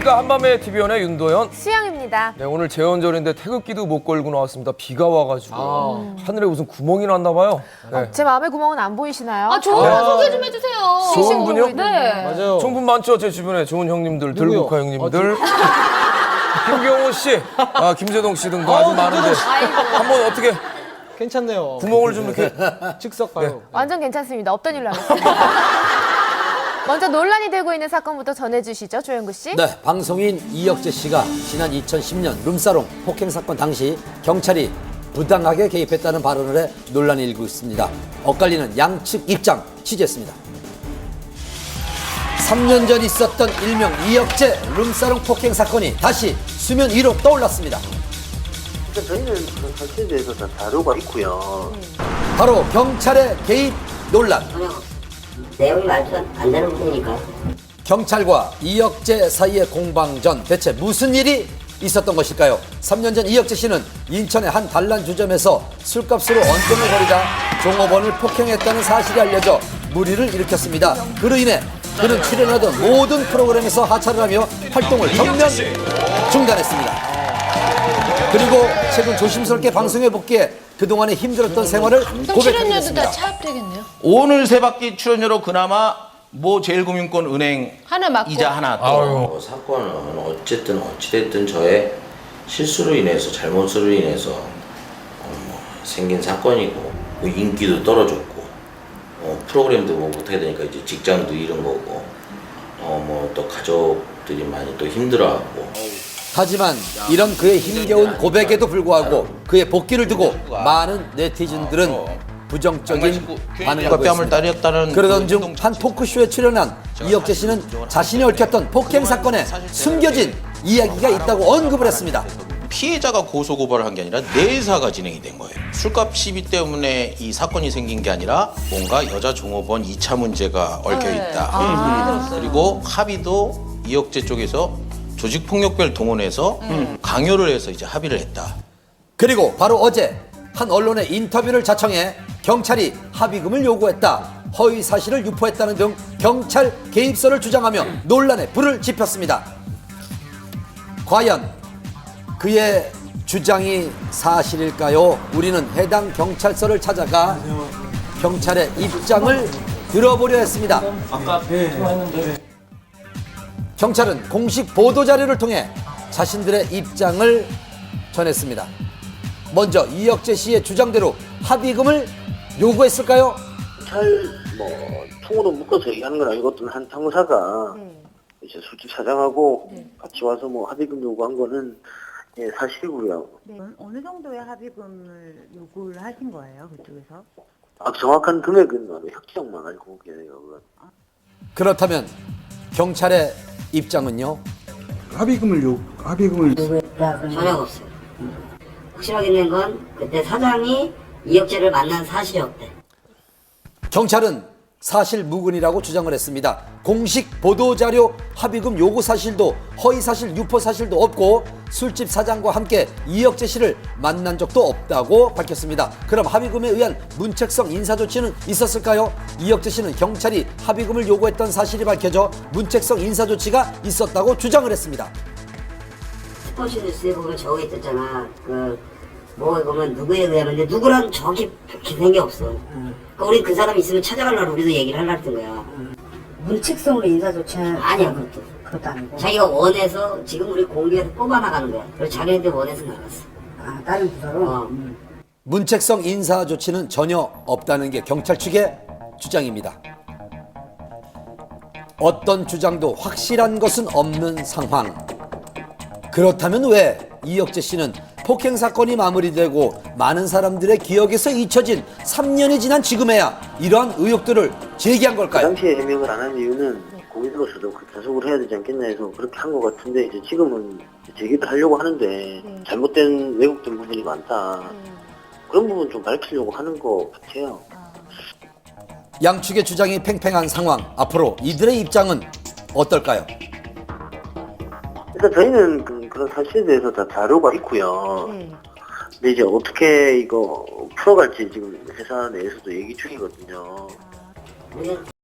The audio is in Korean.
안녕하십니까. 한밤의 TV연의 윤도현. 수영입니다. 네, 오늘 제헌절인데 태극기도 못 걸고 나왔습니다. 비가 와가지고 하늘에 무슨 구멍이 났나 봐요. 네. 제 마음의 구멍은 안 보이시나요? 아, 좋은 소개 좀 해주세요. 좋은 분이요? 네. 맞아요. 좋은 분 많죠. 제 주변에 좋은 형님들, 누구요? 들국화 형님들. 김경호 씨, 김재동 씨 등도 아주 많은데 한번 어떻게 괜찮네요. 구멍을 좀 이렇게 즉석 바로. 완전 괜찮습니다. 없던 일로 하겠습니다. 먼저 논란이 되고 있는 사건부터 전해주시죠, 조영구 씨. 네, 방송인 이혁재 씨가 지난 2010년 룸사롱 폭행 사건 당시 경찰이 부당하게 개입했다는 발언을 해 논란이 일고 있습니다. 엇갈리는 양측 입장 취재했습니다. 3년 전 있었던 일명 이혁재 룸사롱 폭행 사건이 다시 수면 위로 떠올랐습니다. 저희는 그 사실에 대해서 다 자료가 있고요. 바로 경찰의 개입 논란. 내용이 말도 안 되는 부분이니까. 경찰과 이혁재 사이의 공방전 대체 무슨 일이 있었던 것일까요? 3년 전 이혁재 씨는 인천의 한 단란주점에서 술값으로 언쟁을 벌이다 종업원을 폭행했다는 사실이 알려져 물의를 일으켰습니다. 그로 인해 그는 출연하던 모든 프로그램에서 하차를 하며 활동을 전면 중단했습니다. 그리고 최근 조심스럽게 방송에 복귀해 그동안의 힘들었던 생활을 출연료도 고백하겠습니다. 다 차압되겠네요. 오늘 세 바퀴 출연료로 그나마 뭐 제일금융권 은행 하나 맞고. 이자 하나 또 사건은 어쨌든 어찌됐든 저의 실수로 인해서 잘못으로 인해서 생긴 사건이고 뭐 인기도 떨어졌고 프로그램도 뭐 못하게 되니까 이제 직장도 잃은 거고 뭐 또 가족들이 많이 또 힘들어하고. 하지만 이런 그의 힘겨운 고백에도 불구하고 그의 복귀를 두고 많은 네티즌들은 부정적인 반응을 뺨을 보였습니다. 따렸다는 그러던 중 한 토크쇼에 출연한 이혁재 씨는 자신이 얽혔던 폭행 사건에 숨겨진 이야기가 있다고 언급을 했습니다. 피해자가 고소고발을 한 게 아니라 내사가 진행이 된 거예요. 술값 시비 때문에 이 사건이 생긴 게 아니라 뭔가 여자 종업원 2차 문제가 얽혀 있다. 그리고 합의도 이혁재 쪽에서 조직폭력배를 동원해서 강요를 해서 이제 합의를 했다. 그리고 바로 어제 한 언론의 인터뷰를 자청해 경찰이 합의금을 요구했다, 허위 사실을 유포했다는 등 경찰 개입설을 주장하며 논란에 불을 지폈습니다. 과연 그의 주장이 사실일까요? 우리는 해당 경찰서를 찾아가 경찰의 입장을 들어보려 했습니다. 경찰은 공식 보도자료를 통해 자신들의 입장을 전했습니다. 먼저 이혁재 씨의 주장대로 합의금을 요구했을까요? 통으로 묶어서 얘기하는 건 아니고 어떤 한 상사가 이제 술집 사장하고 같이 와서 뭐 합의금 요구한 거는 사실이고요. 네. 어느 정도의 합의금을 요구를 하신 거예요, 그쪽에서? 정확한 금액은 혁정만 알고 계세요. 그렇다면 경찰의 입장은요? 전혀 없어요. 확실하게 된 건 그때 사장이 이혁재를 만난 사실이 없대. 경찰은 사실 무근이라고 주장을 했습니다. 공식 보도자료 합의금 요구 사실도 허위 사실 유포 사실도 없고 술집 사장과 함께 이혁재 씨를 만난 적도 없다고 밝혔습니다. 그럼 합의금에 의한 문책성 인사조치는 있었을까요? 이혁재 씨는 경찰이 합의금을 요구했던 사실이 밝혀져 문책성 인사조치가 있었다고 주장을 했습니다. 스포츠 뉴스에 보면 저기 있었잖아. 뭐에 보면 누구에 의하면 누구랑 저기 기생이 게 없어. 그러니까 우리 그 사람 있으면 찾아가려고 우리도 얘기를 하려고 했던 거야. 문책성으로 인사조치는 아니야, 그것도 아니고. 자기가 원해서 지금 우리 공개해서 뽑아나가는 거야. 그래서 자기한테 원해서 나갔어. 다른 부서로? 문책성 인사 조치는 전혀 없다는 게 경찰 측의 주장입니다. 어떤 주장도 확실한 것은 없는 상황. 그렇다면 왜 이혁재 씨는 폭행 사건이 마무리되고 많은 사람들의 기억에서 잊혀진 3년이 지난 지금에야 이러한 의혹들을 제기한 그 걸까요? 당시에 해명을 안 한 이유는 공인으로서도 자석을 해야 되지 않겠나 해서 그렇게 한 것 같은데 이제 지금은 제기를 하려고 하는데 잘못된 왜곡된 부분이 많다. 그런 부분 좀 밝히려고 하는 것 같아요. 양측의 주장이 팽팽한 상황. 앞으로 이들의 입장은 어떨까요? 일단 저희는 그런 사실에 대해서 다 자료가 있고요. 근데 이제 어떻게 이거 풀어갈지 지금 회사 내에서도 얘기 중이거든요.